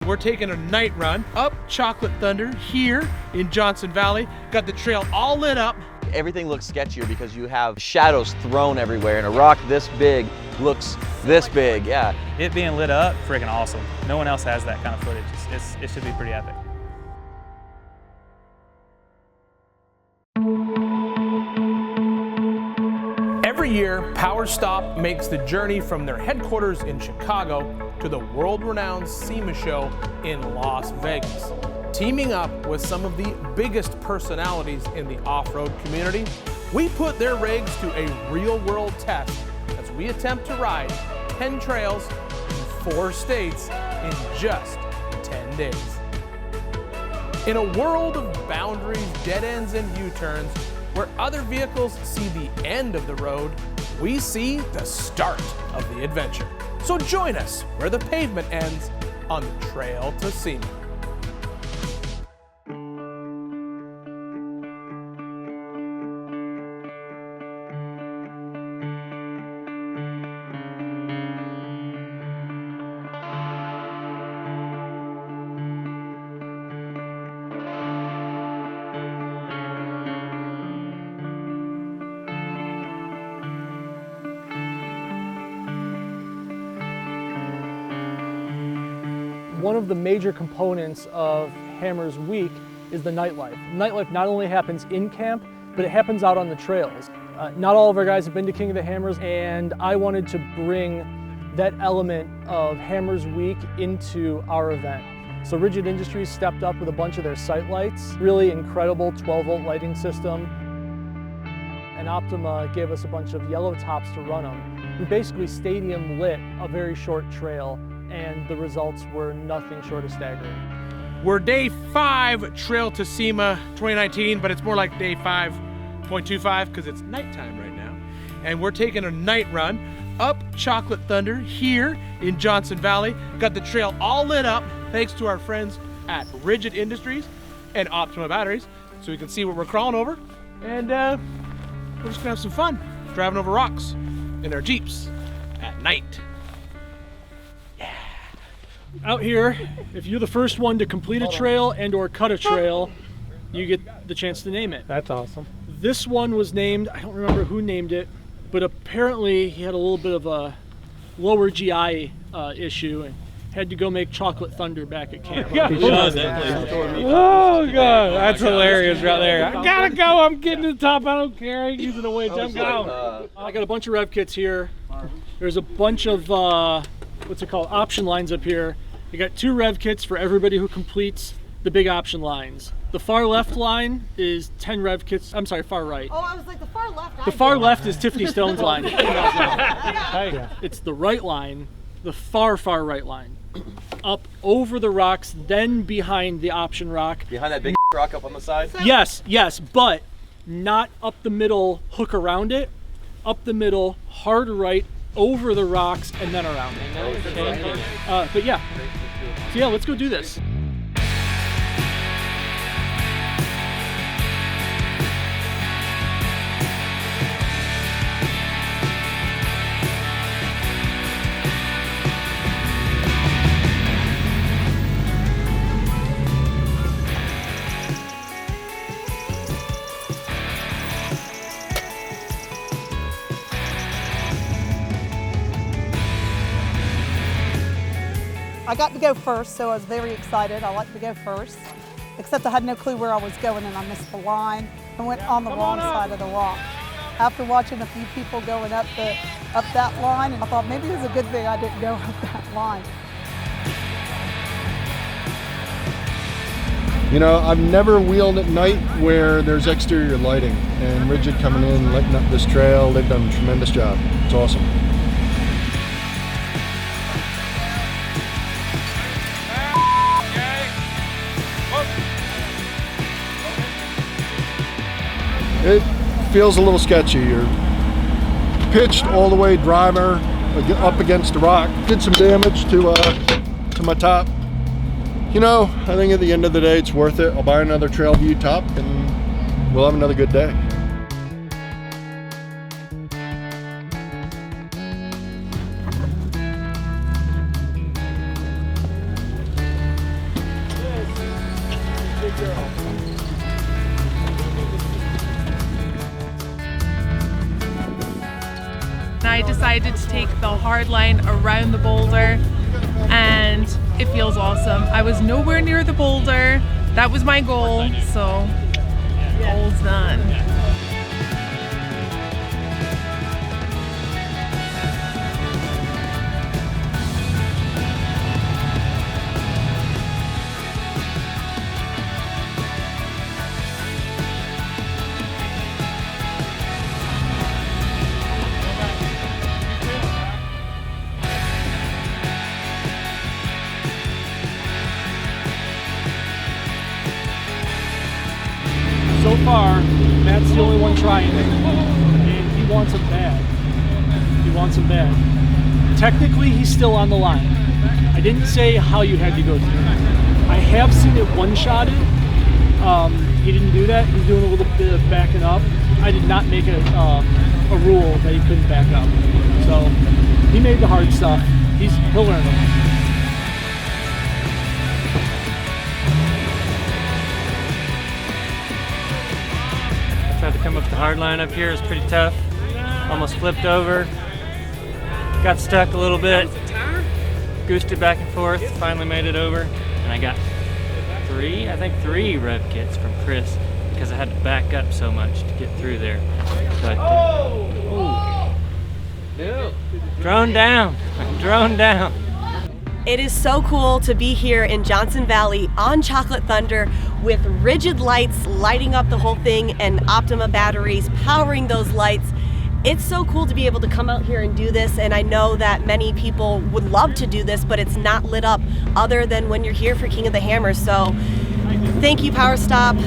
we're taking a night run up Chocolate Thunder here in Johnson Valley. Got the trail all lit up. Everything looks sketchier because you have shadows thrown everywhere, and a rock this big looks this big, yeah. It being lit up, freaking awesome. No one else has that kind of footage. It should be pretty epic. Every year, PowerStop makes the journey from their headquarters in Chicago to the world-renowned SEMA show in Las Vegas, teaming up with some of the biggest personalities in the off-road community. We put their rigs to a real-world test as we attempt to ride 10 trails in 4 states in just 10 days. In a world of boundaries, dead ends, and U-turns, where other vehicles see the end of the road, we see the start of the adventure. So join us where the pavement ends on the Trail to SEMA. One of the major components of Hammer's week is the nightlife. Nightlife not only happens in camp, but it happens out on the trails. Not all of our guys have been to King of the Hammers, and I wanted to bring that element of Hammer's week into our event. So Rigid Industries stepped up with a bunch of their sight lights, really incredible 12-volt lighting system. And Optima gave us a bunch of yellow tops to run them. We basically stadium lit a very short trail, and the results were nothing short of staggering. We're day 5 Trail to SEMA 2019, but it's more like day 5.25 because it's nighttime right now. And we're taking a night run up Chocolate Thunder here in Johnson Valley. Got the trail all lit up thanks to our friends at Rigid Industries and Optima batteries, so we can see what we're crawling over. And we're just gonna have some fun driving over rocks in our Jeeps at night. Out here, if you're the first one to complete a trail and or cut a trail, you get the chance to name it. That's awesome. This one was named, I don't remember who named it, but apparently he had a little bit of a lower GI issue and had to go make Chocolate Thunder back at camp. Oh god, that's hilarious right there. I gotta go, I'm getting to the top, I don't care, I ain't using the winch, I'm going. I got a bunch of Revkits here. There's a bunch of, what's it called, option lines up here. I got 2 Revkits for everybody who completes the big option lines. The far left line is 10 Revkits, I'm sorry, far right. Oh, I was like, the far left. The far left is Tiffany Stone's line. It's the right line, the far right line. Up over the rocks, then behind the option rock. Behind that big rock up on the side? Yes, but not up the middle, hook around it. Up the middle, hard right, over the rocks, and then around it. But yeah, so yeah, let's go do this. I got to go first, so I was very excited. I like to go first, except I had no clue where I was going and I missed the line and went on the wrong side of the rock. After watching a few people going up that line, and I thought maybe it was a good thing I didn't go up that line. You know, I've never wheeled at night where there's exterior lighting, and Rigid coming in, lighting up this trail, they've done a tremendous job. It's awesome. It feels a little sketchy. You're pitched all the way driver up against the rock. Did some damage to my top. You know, I think at the end of the day it's worth it. I'll buy another Trail View top and we'll have another good day. I decided to take the hard line around the boulder, and it feels awesome. I was nowhere near the boulder. That was my goal, so goal's done. So far, Matt's the only one trying it, and he wants it bad. He wants it bad. Technically, he's still on the line. I didn't say how you had to go through. I have seen it one-shotted. He didn't do that. He's doing a little bit of backing up. I did not make a rule that he couldn't back up. So he made the hard stuff. He'll learn it. Tried to come up the hard line up here. It was pretty tough. Almost flipped over. Got stuck a little bit. Goosed it back and forth. Finally made it over. And I got three Revkits from Kris because I had to back up so much to get through there. But drone down. Drone down. It is so cool to be here in Johnson Valley on Chocolate Thunder with rigid lights lighting up the whole thing and Optima batteries powering those lights. It's so cool to be able to come out here and do this, and I know that many people would love to do this, but it's not lit up other than when you're here for King of the Hammers. So thank you, PowerStop.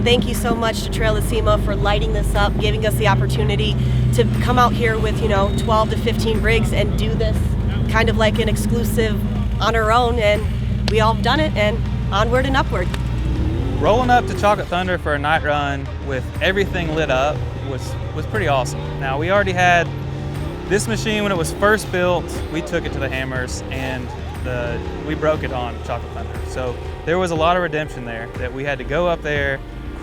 Thank you so much to Trail to SEMA for lighting this up, giving us the opportunity to come out here with 12 to 15 rigs and do this kind of like an exclusive on our own, and we all have done it, and onward and upward. Rolling up to Chocolate Thunder for a night run with everything lit up was pretty awesome. Now, we already had this machine when it was first built. We took it to the Hammers and we broke it on Chocolate Thunder. So there was a lot of redemption there that we had to go up there,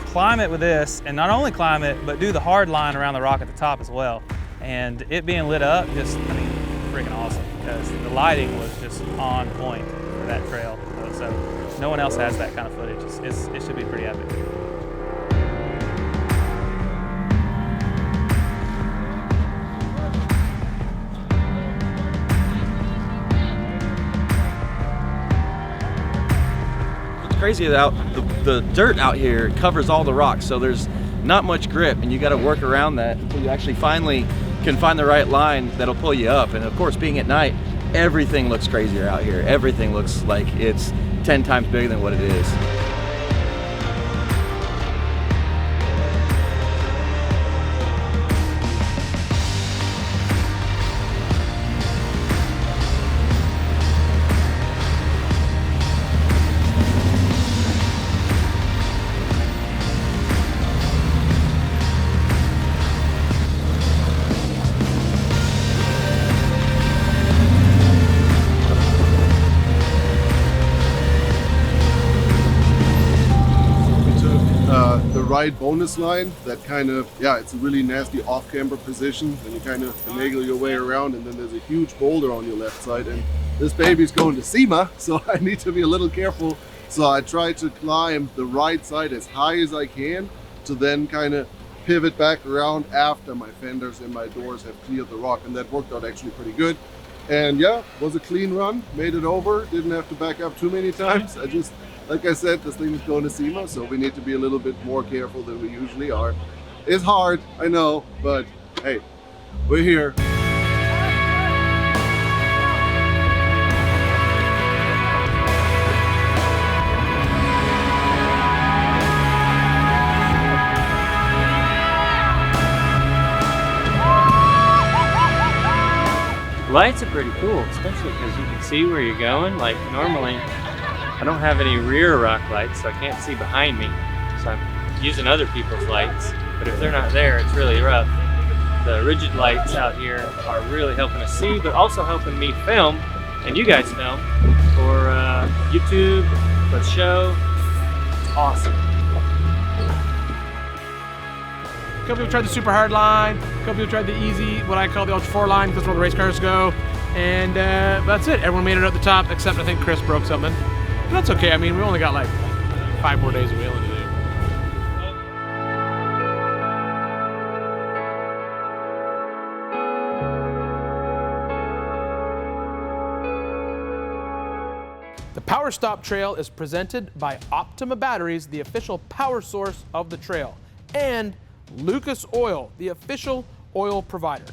climb it with this, and not only climb it, but do the hard line around the rock at the top as well. And it being lit up, freaking awesome, because the lighting was just on point for that trail. So no one else has that kind of footage. It should be pretty epic. What's crazy about the dirt out here covers all the rocks, so there's not much grip, and you got to work around that until you actually finally can find the right line that'll pull you up. And of course, being at night, everything looks crazier out here. Everything looks like it's 10 times bigger than what it is. Right bonus line that kind of, it's a really nasty off-camber position, and you kind of finagle your way around, and then there's a huge boulder on your left side, and this baby's going to SEMA, so I need to be a little careful. So I try to climb the right side as high as I can to then kind of pivot back around after my fenders and my doors have cleared the rock, and that worked out actually pretty good. And was a clean run, made it over, didn't have to back up too many times. Like I said, this thing is going to SEMA, so we need to be a little bit more careful than we usually are. It's hard, I know, but hey, we're here. Lights are pretty cool, especially because you can see where you're going. Like normally, I don't have any rear rock lights, so I can't see behind me. So I'm using other people's lights, but if they're not there, it's really rough. The rigid lights out here are really helping us see, but also helping me film, and you guys film, for YouTube, for the show. It's awesome. couple people tried the super hard line, a couple people tried the easy, what I call the Ultra 4 line, because that's where the race cars go. And that's it. Everyone made it at the top, except I think Kris broke something. But that's okay. I mean, we only got like 5 more days of wheeling to do. The PowerStop Trail is presented by Optima batteries, the official power source of the trail, and Lucas Oil, the official oil provider,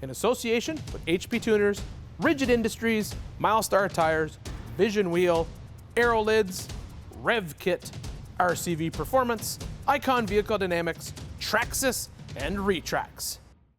in association with HP Tuners, Rigid Industries, Milestar Tires, Vision Wheel, Aero Lids, Revkit, RCV Performance, Icon Vehicle Dynamics, Traxxas, and Retrax.